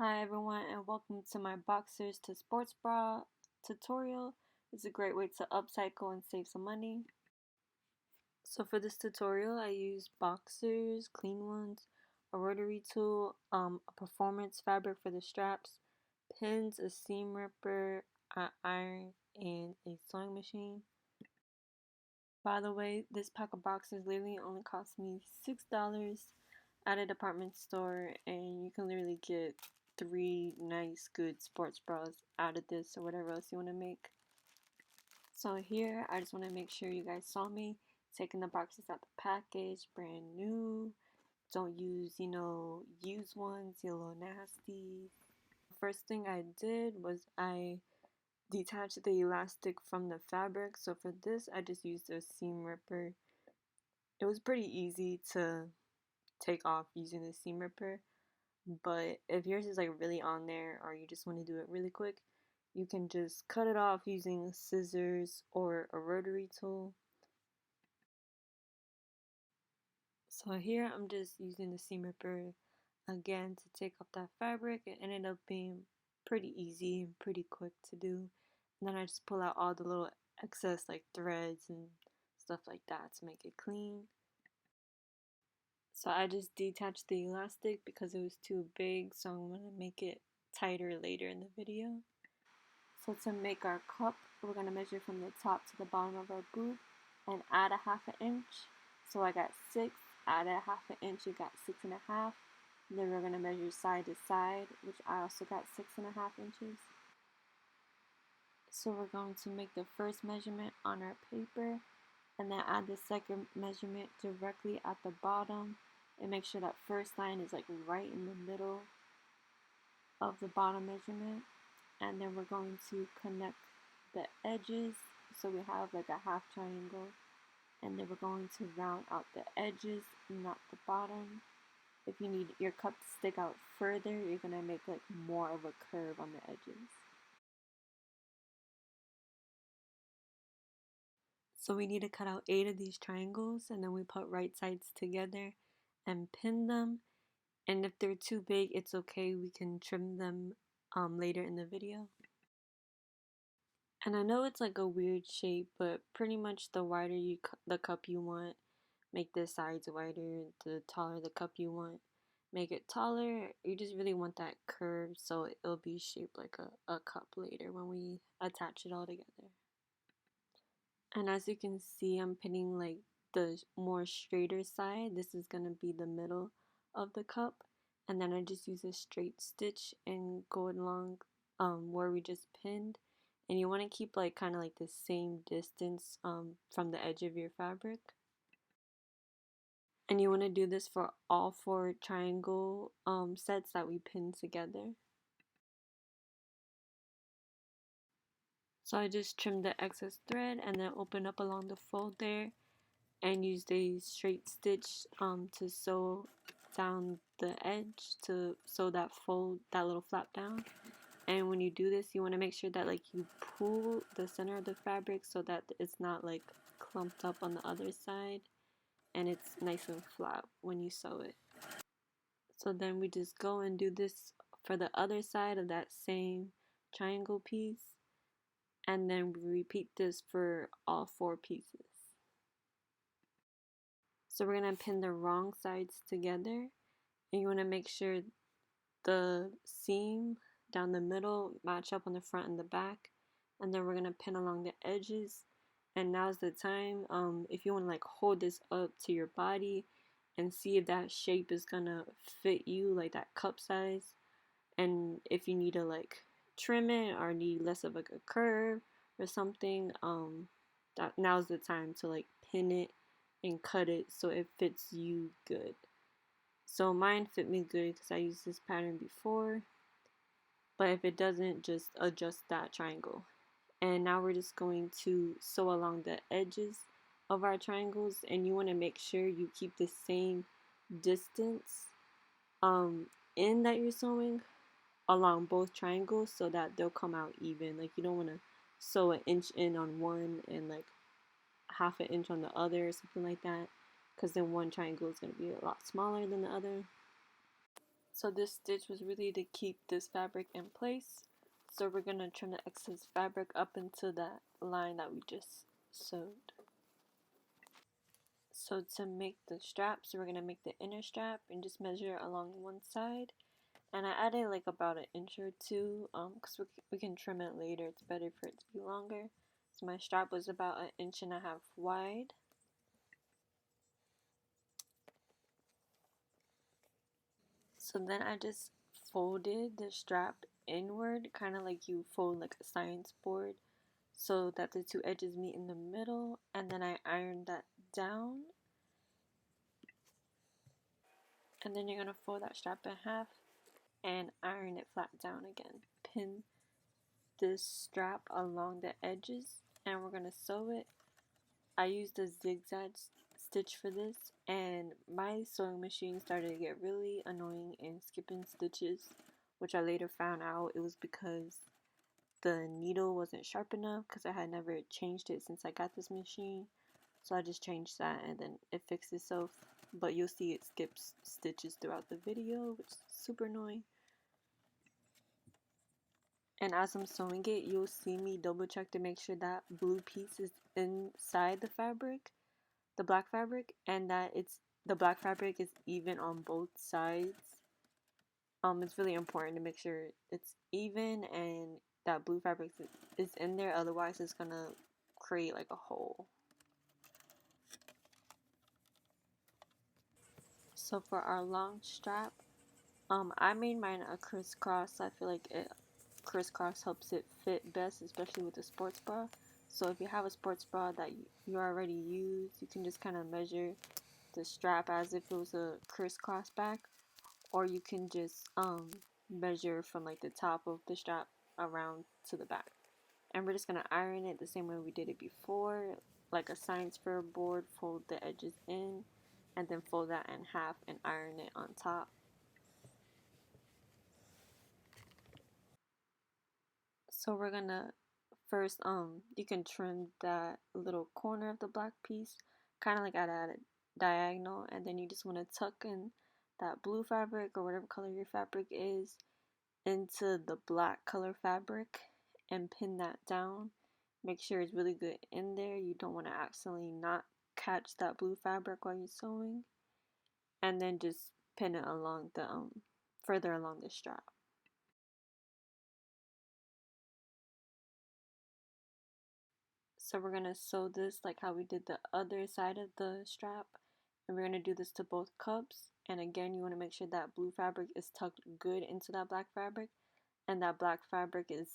Hi everyone and welcome to my boxers to sports bra tutorial. It's a great way to upcycle and save some money. So for this tutorial I use boxers, clean ones, a rotary tool, a performance fabric for the straps, pins, a seam ripper, an iron, and a sewing machine. By the way, this pack of boxers literally only cost me $6 at a department store, and you can literally get 3 nice good sports bras out of this or whatever else you want to make. So here I just want to make sure you guys saw me taking the boxes out the package brand new. Don't use used ones, you little nasties. First thing I did was I detached the elastic from the fabric. So for this I just used a seam ripper. It was pretty easy to take off using the seam ripper. But if yours is like really on there or you just want to do it really quick, you can just cut it off using scissors or a rotary tool. So here I'm just using the seam ripper again to take off that fabric. It ended up being pretty easy and pretty quick to do. And then I just pull out all the little excess like threads and stuff like that to make it clean. So I just detached the elastic because it was too big, so I'm going to make it tighter later in the video. So to make our cup, we're going to measure from the top to the bottom of our boob and add a ½ inch. So I got 6, add a ½ inch, you got 6.5. Then we're going to measure side to side, which I also got 6.5 inches. So we're going to make the first measurement on our paper and then add the second measurement directly at the bottom and make sure that first line is like right in the middle of the bottom measurement. And then we're going to connect the edges so we have like a half triangle, and then we're going to round out the edges, not the bottom. If you need your cup to stick out further, you're going to make like more of a curve on the edges. So we need to cut out 8 of these triangles, and then we put right sides together and pin them. And if they're too big, it's okay, we can trim them later in the video. And I know it's like a weird shape, but pretty much the wider the cup you want, make the sides wider. The taller the cup you want, make it taller. You just really want that curve so it'll be shaped like a cup later when we attach it all together. And as you can see, I'm pinning like the more straighter side. This is going to be the middle of the cup. And then I just use a straight stitch and go along where we just pinned. And you want to keep like kind of like the same distance from the edge of your fabric. And you want to do this for all 4 triangle sets that we pinned together. So I just trimmed the excess thread and then open up along the fold there and use a straight stitch to sew down the edge to sew that fold, that little flap down. And when you do this, you want to make sure that like you pull the center of the fabric so that it's not like clumped up on the other side and it's nice and flat when you sew it. So then we just go and do this for the other side of that same triangle piece, and then we repeat this for all 4 pieces. So we're going to pin the wrong sides together, and you want to make sure the seam down the middle match up on the front and the back, and then we're going to pin along the edges. And now's the time, if you want to like hold this up to your body and see if that shape is gonna fit you, like that cup size, and if you need to like trim it or need less of like a curve or something, that now's the time to like pin it and cut it so it fits you good. So mine fit me good because I used this pattern before, but if it doesn't, just adjust that triangle. And now we're just going to sew along the edges of our triangles, and you want to make sure you keep the same distance in that you're sewing along both triangles so that they'll come out even. Like you don't want to sew an inch in on one and like ½ inch on the other or something like that, because then one triangle is going to be a lot smaller than the other. So this stitch was really to keep this fabric in place. So we're going to trim the excess fabric up into that line that we just sewed. So to make the straps, we're going to make the inner strap and just measure along one side. And I added like about an inch or two because we can trim it later. It's better for it to be longer. So my strap was about 1.5 inches wide. So then I just folded the strap inward, kind of like you fold like a science board, so that the two edges meet in the middle, and then I ironed that down. And then you're going to fold that strap in half and iron it flat down again. Pin this strap along the edges and we're going to sew it. I used a zigzag stitch for this, and my sewing machine started to get really annoying and skipping stitches, which I later found out it was because the needle wasn't sharp enough because I had never changed it since I got this machine. So I just changed that and then it fixed itself. But you'll see it skips stitches throughout the video, which is super annoying. And as I'm sewing it, you'll see me double check to make sure that blue piece is inside the fabric, the black fabric, and that the black fabric is even on both sides. It's really important to make sure it's even and that blue fabric is in there, otherwise it's gonna create like a hole. So for our long strap, I made mine a crisscross. I feel like crisscross helps it fit best, especially with a sports bra. So if you have a sports bra that you already use, you can just kind of measure the strap as if it was a crisscross back, or you can just measure from like the top of the strap around to the back. And we're just gonna iron it the same way we did it before, like a science fair board. Fold the edges in, and then fold that in half and iron it on top. So we're gonna first you can trim that little corner of the black piece, kind of like at a diagonal, and then you just want to tuck in that blue fabric or whatever color your fabric is into the black color fabric and pin that down. Make sure it's really good in there. You don't want to accidentally not catch that blue fabric while you're sewing, and then just pin it along the further along the strap. So we're going to sew this like how we did the other side of the strap. And we're going to do this to both cups. And again, you want to make sure that blue fabric is tucked good into that black fabric. And that black fabric is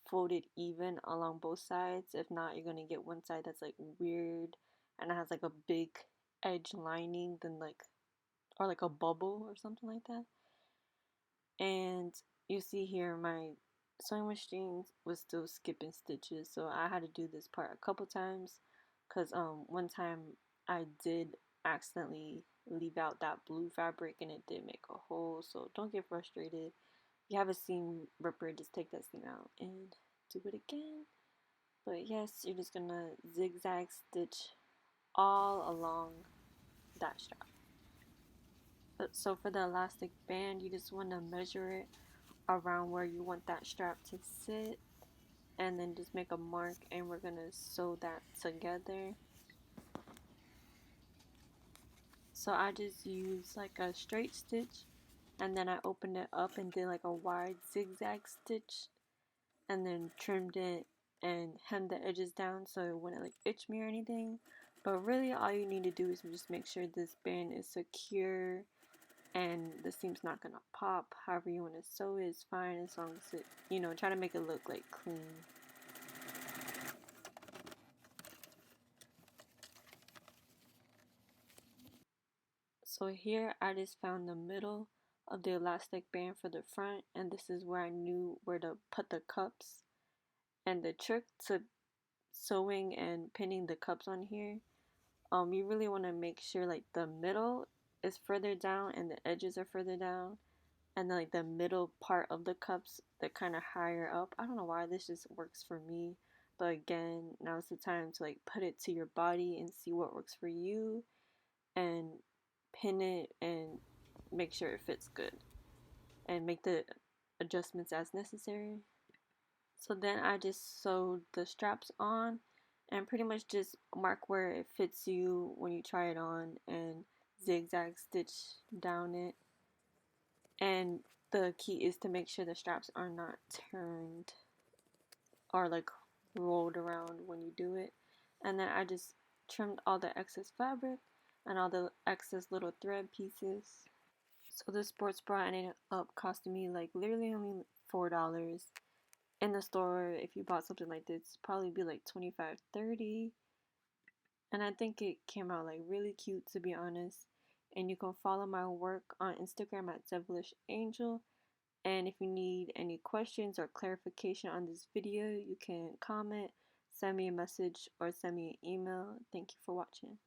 folded even along both sides. If not, you're going to get one side that's like weird and it has like a big edge lining, then like, or like a bubble or something like that. And you see here my sewing machine was still skipping stitches, so I had to do this part a couple times because one time I did accidentally leave out that blue fabric and it did make a hole. So don't get frustrated. If you have a seam ripper, just take that seam out and do it again. But yes, you're just gonna zigzag stitch all along that strap. So for the elastic band, you just want to measure it around where you want that strap to sit, and then just make a mark, and we're gonna sew that together. So I just used like a straight stitch, and then I opened it up and did like a wide zigzag stitch, and then trimmed it and hemmed the edges down so it wouldn't like itch me or anything. But really all you need to do is just make sure this band is secure and the seam's not gonna pop. However you want to sew it is fine, as long as it, try to make it look like clean. So here I just found the middle of the elastic band for the front, and this is where I knew where to put the cups. And the trick to sewing and pinning the cups on here, you really want to make sure like the middle is further down and the edges are further down, and then like the middle part of the cups, they're kind of higher up. I don't know why, this just works for me. But again, now's the time to like put it to your body and see what works for you and pin it and make sure it fits good. and make the adjustments as necessary. So then I just sewed the straps on and pretty much just mark where it fits you when you try it on and zigzag stitch down it. And the key is to make sure the straps are not turned or like rolled around when you do it. And then I just trimmed all the excess fabric and all the excess little thread pieces. So this sports bra ended up costing me like literally only $4. In the store, if you bought something like this, probably be like 25, 30. And I think it came out like really cute, to be honest. And you can follow my work on Instagram at Devalishangel. And if you need any questions or clarification on this video, you can comment, send me a message, or send me an email. Thank you for watching.